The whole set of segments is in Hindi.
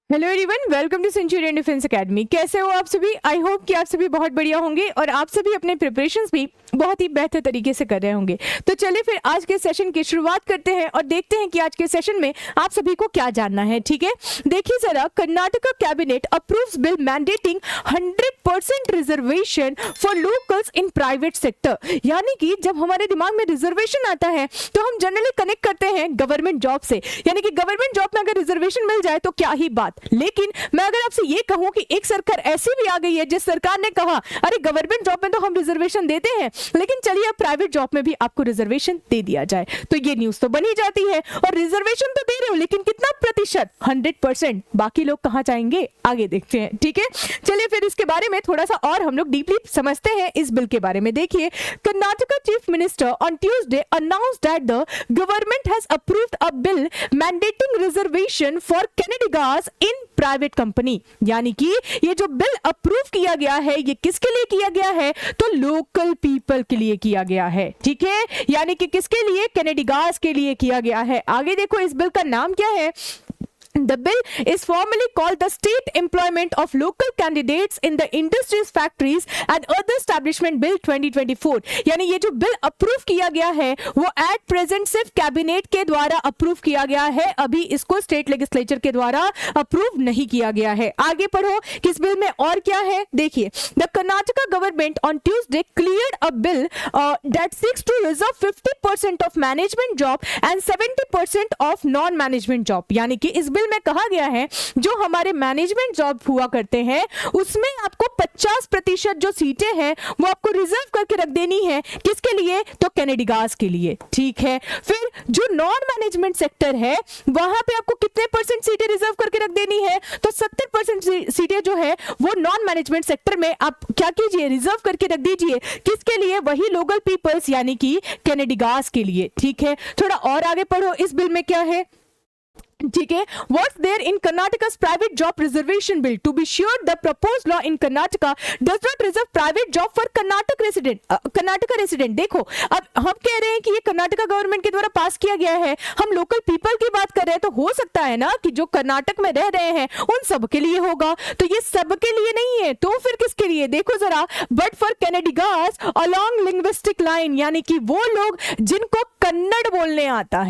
Hello everyone, welcome to Centurion Defence Academy. कैसे हो आप सभी? आई होप कि आप सभी बहुत बढ़िया होंगे और आप सभी अपने प्रिपरेशंस भी बहुत ही बेहतर तरीके से कर रहे होंगे। तो चलिए फिर आज के सेशन की शुरुआत करते हैं और देखते हैं कि आज के सेशन में आप सभी को क्या जानना है। ठीक है, देखिए जरा, Karnataka cabinet approves bill mandating 100% reservation for locals in private sector. यानी कि जब हमारे दिमाग में रिजर्वेशन आता है तो हम जनरली कनेक्ट करते हैं गवर्नमेंट जॉब से, यानी कि गवर्नमेंट जॉब में अगर रिजर्वेशन मिल जाए तो क्या ही बात। लेकिन मैं अगर आपसे ये कहूं कि एक सरकार ऐसी भी आ गई है जिस सरकार ने कहा अरे गवर्नमेंट जॉब में तो हम रिजर्वेशन देते हैं, लेकिन चलिए अब प्राइवेट जॉब में भी आपको रिजर्वेशन दे दिया जाए, तो ये न्यूज तो बनी जाती है। और रिजर्वेशन तो दे रहे हो लेकिन कितना प्रतिशत? 100%। बाकी लोग कहां जाएंगे, आगे देखते हैं। ठीक है, चलिए फिर इसके बारे में थोड़ा सा और हम लोग डीपली समझते हैं इस बिल के बारे में। देखिए, Karnataka chief minister on Tuesday announced that the government has approved a bill mandating reservation for Kannadigas in private company. यानी कि ये जो बिल अप्रूव किया गया है ये किसके लिए किया गया है? तो लोकल पीपल के लिए किया गया है। ठीक है, यानी कि किसके लिए? कैनेडिगास के लिए किया गया है। आगे देखो, इस बिल का नाम क्या है? The bill is formally called the State Employment of Local Candidates in the Industries, Factories and Other Establishment Bill 2024। यानी ये जो बिल अप्रूव किया गया है वो एट प्रेजेंट सिर्फ कैबिनेट के द्वारा अप्रूव किया गया है, अभी इसको स्टेट लेजिस्लेचर के द्वारा अप्रूव नहीं किया गया है। आगे पढ़ो कि इस बिल में और क्या है। देखिए, the Karnataka government on Tuesday cleared a bill that seeks to reserve 50% of management job and 70% of non management job. यानी कि इस बिल में कहा गया है जो हमारे मैनेजमेंट जॉब हुआ करते हैं उसमें आपको 50% जो सीटें हैं वो आपको रिजर्व करके रख देनी है। किसके लिए? तो कैनेडिगास के लिए। ठीक है, फिर जो नॉन मैनेजमेंट सेक्टर है वहां पे आपको कितने परसेंट सीटें रिजर्व करके रख देनी है? तो 70% सीटें जो है वो नॉन मैनेजमेंट सेक्टर में आप क्या कीजिए? रिजर्व करके रख दीजिए। किसके लिए? वही लोकल पीपल्स यानी कि कैनेडिगास के लिए। ठीक है, थोड़ा और आगे पढ़ो, इस बिल में क्या है। ठीक है, what's there in Karnataka's private job reservation bill? To be sure, the proposed law in Karnataka does not reserve private job for Karnataka resident। देखो, अब हम कह रहे हैं कि ये कर्नाटका गवर्नमेंट के द्वारा पास किया गया है, हम लोकल पीपल की बात कर रहे हैं, तो हो सकता है ना कि जो कर्नाटक में रह रहे हैं उन सब के लिए होगा, तो ये सब के लिए नहीं है। तो फिर किसके लिए? देखो जरा, but for Kannadigas along linguistic line, यानी कि वो लोग जिनको कन्नड़ बोलने आता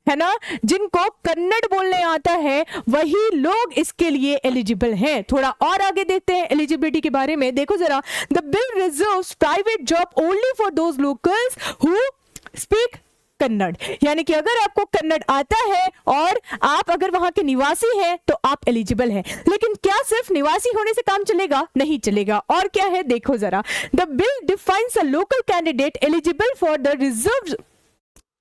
है ना, जिनको कन्नड़ बोलने आता है वही लोग इसके लिए एलिजिबल हैं। थोड़ा और आगे देखते हैं एलिजिबिलिटी के बारे में। देखो जरा, the bill reserves private job only for those locals who speak Kannada. यानी कि अगर आपको कन्नड़ आता है और आप अगर वहां के निवासी हैं तो आप एलिजिबल हैं। लेकिन क्या सिर्फ निवासी होने से काम चलेगा? नहीं चलेगा। और क्या है देखो जरा, the bill defines a local candidate eligible for the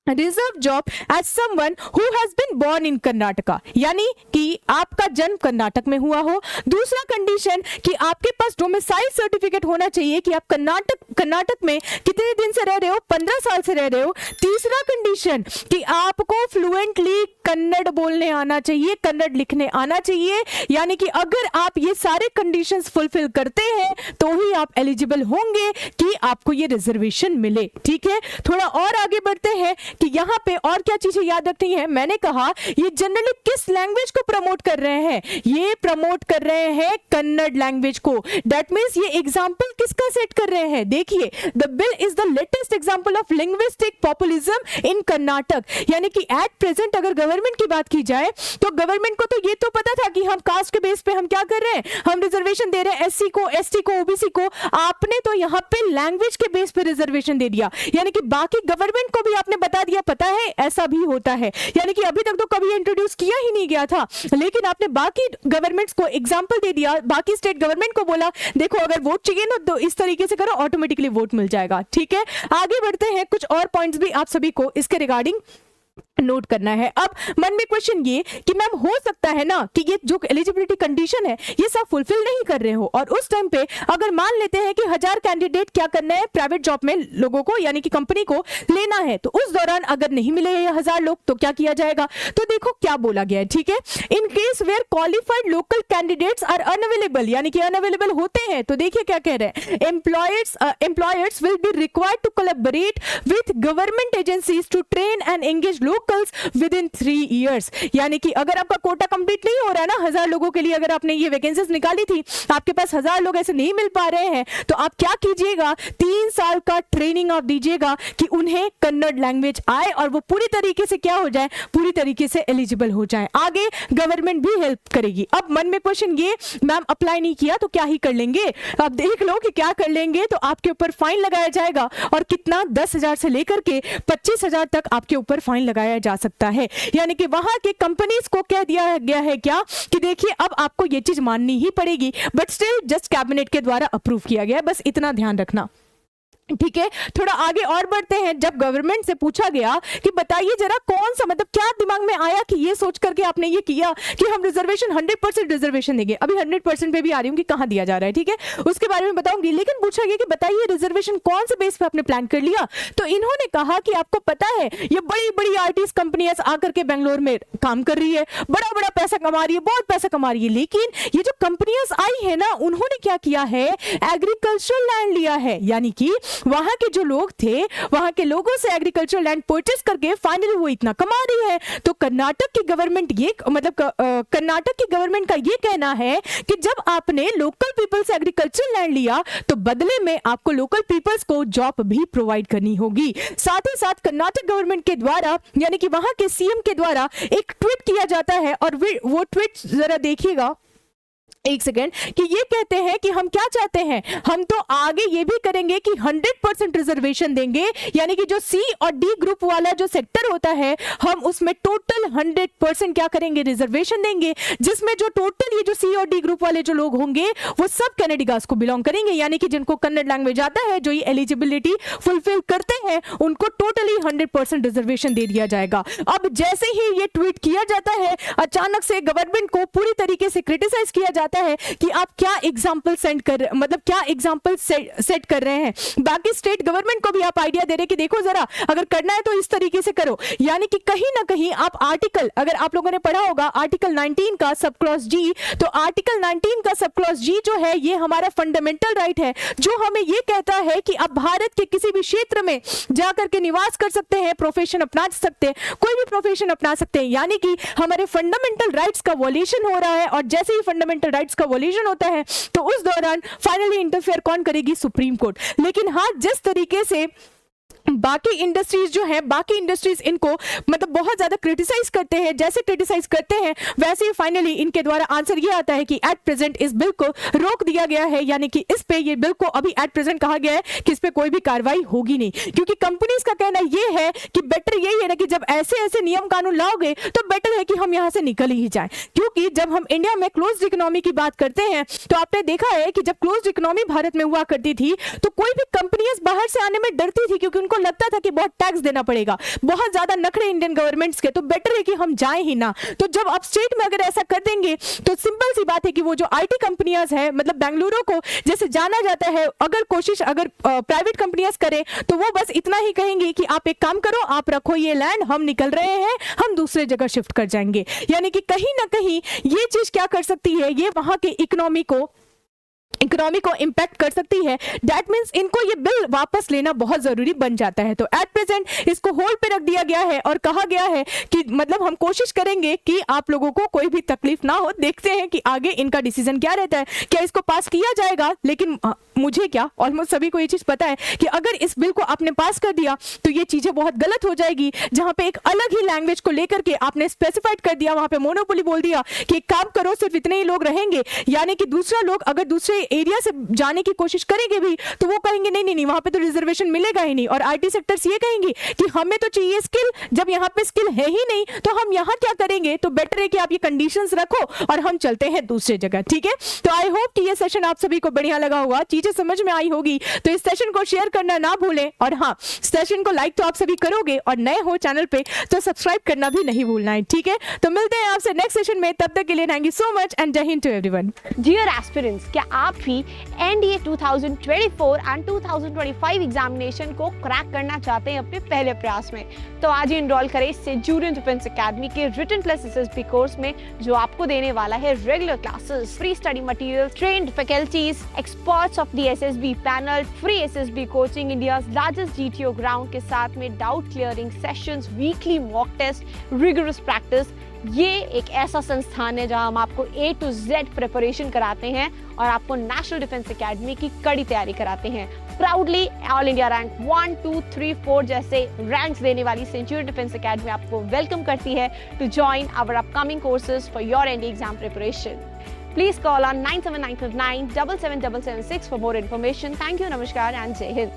reserve job as someone who has been born in Karnataka. यानी कि आपका जन्म कर्नाटक में हुआ हो। दूसरा कंडीशन कि आपके पास डोमिसाइल सर्टिफिकेट होना चाहिए कि आप कर्नाटक में कितने दिन से रह रहे हो? 15 साल से रह रहे हो। तीसरा कंडीशन कि आपको फ्लुएंटली कन्नड़ बोलने आना चाहिए, कन्नड़ लिखने आना चाहिए। यानी कि अगर आप ये सारे कंडीशंस फुलफिल करते हैं तो ही आप एलिजिबल होंगे कि आपको ये रिजर्वेशन मिले। ठीक है, थोड़ा और आगे बढ़ते हैं कि यहां पे और क्या चीजें याद रखनी है। मैंने कहा ये जनरली किस लैंग्वेज को प्रमोट कर रहे हैं? ये प्रमोट कर रहे हैं कन्नड़ लैंग्वेज को। दैट मींस ये एग्जांपल किसका सेट कर रहे हैं? देखिए, the bill is the latest example of linguistic populism in Karnataka. यानी कि एट प्रेजेंट अगर गवर्नमेंट की बात की जाए तो गवर्नमेंट को तो ये तो पता था कि हम कास्ट के बेस पे हम क्या कर रहे हैं, हम रिजर्वेशन दे रहे हैं एससी को, एसटी को, ओबीसी को। आपने तो यहां पे लैंग्वेज के बेस पे रिजर्वेशन दे दिया। यानी कि बाकी गवर्नमेंट को भी आपने बता दिया, पता है ऐसा भी होता है। यानी कि अभी तक तो कभी इंट्रोड्यूस किया ही नहीं गया था, लेकिन आपने बाकी गवर्नमेंट्स को एग्जांपल दे दिया, बाकी स्टेट गवर्नमेंट को बोला देखो अगर वोट चाहिए ना तो इस तरीके से करो, ऑटोमेटिकली वोट मिल जाएगा। ठीक है, आगे बढ़ते हैं, कुछ और पॉइंट्स भी आप सभी को इसके रिगार्डिंग नोट करना है। अब मन में क्वेश्चन ये कि मैम हो सकता है ना कि ये जो एलिजिबिलिटी कंडीशन है ये सब फुलफिल नहीं कर रहे हो, और उस टाइम पे अगर मान लेते हैं कि 1000 कैंडिडेट क्या करना है प्राइवेट जॉब में लोगों को यानी कि कंपनी को लेना है, तो उस दौरान अगर नहीं मिले ये 1000 लोग तो क्या किया जाएगा? तो देखो क्या बोला गया है। ठीक है, in case where qualified local candidates are unavailable, यानी कि अनअवेलेबल होते हैं, तो देखिए क्या कह रहे हैं, employers will be required to collaborate with government agencies to train and engage local locals with in 3 years। यानी कि अगर आपका कोटा कंप्लीट नहीं हो रहा है ना 1000 लोगों के लिए, अगर आपने ये वैकेंसीज निकाली थी, आपके पास 1000 लोग ऐसे नहीं मिल पा रहे हैं, तो आप क्या कीजिएगा, 3 साल का ट्रेनिंग आप दीजिएगा कि उन्हें कन्नड़ लैंग्वेज आए और वो पूरी तरीके से क्या हो जाए, पूरी तरीके से एलिजिबल हो जाए। आगे गवर्नमेंट भी हेल्प करेगी। अब मन में क्वेश्चन ये, मैम अप्लाई नहीं किया तो क्या ही कर लेंगे? अब देख लो कि क्या कर लेंगे। तो आपके ऊपर फाइन लगाया जाएगा, और कितना, 10,000 से लेकर के 25,000 तक आपके ऊपर फाइन लगाया जा सकता है। यानी कि वहां के कंपनीज को कह दिया गया है क्या, कि देखिए अब आपको ये चीज माननी ही पड़ेगी, बट स्टिल जस्ट कैबिनेट के द्वारा अप्रूव किया गया है, बस इतना ध्यान रखना। ठीक है, थोड़ा आगे और बढ़ते हैं। जब गवर्नमेंट से पूछा गया कि बताइए जरा कौन सा, मतलब क्या दिमाग में आया कि ये सोच करके आपने ये किया कि हम रिजर्वेशन 100% रिजर्वेशन देंगे। अभी 100% पे भी आ रही हूँ कि कहाँ दिया जा रहा है, ठीक है, उसके बारे में बताऊंगी। लेकिन पूछा गया कि बताइए रिजर्वेशन कौन से बेस पे आपने प्लान कर लिया। तो इन्होंने कहा कि आपको पता है ये बड़ी बड़ी आर्टिस्ट कंपनियां आकर के बेंगलोर में काम कर रही है, बड़ा बड़ा पैसा कमा रही है, बहुत पैसा कमा रही है, लेकिन ये जो कंपनियां आई है ना, उन्होंने क्या किया है, एग्रीकल्चरल लैंड लिया है। यानी कि वहां के जो लोग थे, वहां के लोगों से एग्रीकल्चरल लैंड परचेस करके फाइनली वो इतना कमा रही है। तो कर्नाटक की गवर्नमेंट ये, मतलब कर्नाटक की गवर्नमेंट का ये कहना है कि जब आपने लोकल पीपल से एग्रीकल्चरल लैंड लिया, तो बदले में आपको लोकल पीपल्स को जॉब भी प्रोवाइड करनी होगी। साथ ही साथ कर्नाटक गवर्नमेंट के द्वारा, यानी कि वहां के सीएम के द्वारा एक ट्वीट किया जाता है, और वो ट्वीट जरा देखिएगा एक सेकेंड, कि ये कहते हैं कि हम क्या चाहते हैं, हम तो आगे ये भी करेंगे कि 100% रिजर्वेशन देंगे। यानी कि जो सी और डी ग्रुप वाला जो सेक्टर होता है, हम उसमें टोटल 100% क्या करेंगे, रिजर्वेशन देंगे, जिसमें जो टोटल ये जो सी और डी ग्रुप वाले जो लोग होंगे वो सब कैनेडिगास को बिलोंग करेंगे। यानी कि जिनको कन्नड़ लैंग्वेज आता है, जो ये एलिजिबिलिटी फुलफिल करते हैं, उनको टोटली 100% रिजर्वेशन दे दिया जाएगा। अब जैसे ही ये ट्वीट किया जाता है, अचानक से गवर्नमेंट को पूरी तरीके से क्रिटिसाइज किया जाता है कि आप क्या एग्जांपल क्या एग्जांपल सेट कर रहे हैं। बाकी स्टेट गवर्नमेंट को भी आप आइडिया दे रहे हैं कि देखो जरा, अगर करना है तो इस तरीके से करो। यानी कि कहीं ना कहीं आप आर्टिकल, अगर आप लोगों ने पढ़ा होगा आर्टिकल 19 का सब क्लॉज जी, तो आर्टिकल 19 का सब क्लॉज जी जो है, ये हमारा फंडामेंटल राइट है, जो हमें ये कहता है कि आप भारत के किसी भी क्षेत्र में जाकर के निवास कर सकते हैं, प्रोफेशन अपना सकते हैं, कोई भी प्रोफेशन अपना सकते हैं। यानी कि हमारे फंडामेंटल राइट्स का वॉल्यूशन हो रहा है, और जैसे ही फंडामेंटल राइट्स का वॉल्यूशन होता है, तो उस दौरान फाइनली इंटरफेयर कौन करेगी, सुप्रीम कोर्ट। लेकिन हाँ, जिस तरीके से बाकी इंडस्ट्रीज जो है, बाकी इंडस्ट्रीज इनको मतलब बहुत ज्यादा क्रिटिसाइज करते हैं, जैसे क्रिटिसाइज करते हैं वैसे ही फाइनली इनके द्वारा आंसर ये आता है कि एट प्रेजेंट इस बिल को रोक दिया गया है। यानी कि इस पे, ये बिल को अभी एट प्रेजेंट कहा गया है कि इस पे कोई भी कार्रवाई होगी नहीं, क्योंकि कंपनीज का कहना ये है कि बेटर यही है ना कि जब ऐसे ऐसे नियम कानून लाओगे तो बेटर है कि हम यहां से निकल ही जाएं। क्योंकि जब हम इंडिया में क्लोज्ड इकोनॉमी की बात करते हैं, तो आपने देखा है कि जब क्लोज्ड इकोनॉमी भारत में हुआ करती थी, तो कोई भी कंपनियां बाहर से आने में डरती थी, क्योंकि उनको लगता था कि बहुत टैक्स देना पड़ेगा, बहुत ज्यादा नखरे इंडियन गवर्नमेंट्स के, तो बेटर है कि हम जाएं ही ना। तो जब आप स्टेट में अगर ऐसा कर देंगे, तो सिंपल सी बात है कि वो जो आईटी कंपनियां हैं, मतलब बेंगलुरु को जैसे जाना जाता है, अगर प्राइवेट कंपनियां करें, तो वो बस इतना ही कहेंगे कि आप एक काम करो, आप रखो ये लैंड, हम निकल रहे हैं, हम दूसरे जगह शिफ्ट कर जाएंगे। यानी कि कहीं ना कहीं ये चीज क्या कर सकती है, ये वहां के इकोनॉमी को इंपैक्ट कर सकती है। दैट मींस इनको ये बिल वापस लेना बहुत जरूरी बन जाता है। तो एट प्रेजेंट इसको होल्ड पे रख दिया गया है, और कहा गया है कि मतलब हम कोशिश करेंगे कि आप लोगों को कोई भी तकलीफ ना हो। देखते हैं कि आगे इनका डिसीजन क्या रहता है, क्या इसको पास किया जाएगा। लेकिन मुझे क्या, ऑलमोस्ट सभी को ये चीज पता है कि अगर इस बिल को आपने पास कर दिया तो ये चीजें बहुत गलत हो जाएगी। जहां पे एक अलग ही लैंग्वेज को लेकर के आपने स्पेसिफाइड कर दिया, वहां पे मोनोपोली बोल दिया कि एक काम करो, सिर्फ इतने ही लोग रहेंगे। यानी कि दूसरा लोग अगर दूसरे एरिया से जाने की कोशिश करेंगे भी, तो वो कहेंगे नहीं, वहां पे तो रिजर्वेशन मिलेगा ही नहीं। और आईटी सेक्टर्स ये कहेंगे कि हमें तो चाहिए स्किल, जब यहाँ पे स्किल है ही नहीं तो हम यहाँ क्या करेंगे। तो बेटर है कि आप ये कंडीशंस रखो और हम चलते हैं दूसरे जगह। ठीक है, तो आई होप कि ये सेशन आप सभी को बढ़िया लगा होगा, चीजें समझ में आई होगी। तो इस सेशन को शेयर करना ना भूलें, और हाँ, सेशन को लाइक तो आप सभी करोगे, और नए हो चैनल पे तो सब्सक्राइब करना भी नहीं भूलना है। ठीक है, तो मिलते हैं आपसे नेक्स्ट सेशन में, तब तक के लिए thank you so much and Jai Hind to everyone. Dear aspirants, क्या आप आप भी एनडीए 2024 एंड 2025 एग्जामिनेशन को क्रैक करना चाहते हैं अपने पहले प्रयास में, तो आज ही इनरोल करें सेंचुरियन डिफेंस एकेडमी के रिटन प्लस एसएसबी कोर्स में, जो आपको देने वाला है regular classes, free study material, trained faculties, experts of the SSB panel, free SSB coaching, India's largest GTO ground के साथ में doubt clearing sessions, weekly mock test, rigorous practice. ये एक ऐसा संस्थान है जहां हम आपको A to Z प्रिपरेशन कराते हैं और आपको नेशनल डिफेंस एकेडमी की कड़ी तैयारी कराते हैं। प्राउडली ऑल इंडिया रैंक 1, 2, 3, 4 जैसे रैंक्स देने वाली सेंचुरियन डिफेंस एकेडमी आपको वेलकम करती है to join our upcoming courses for your NDA exam preparation. Please call on 9795977776 for more information. Thank you, Namaskar and Jai Hind.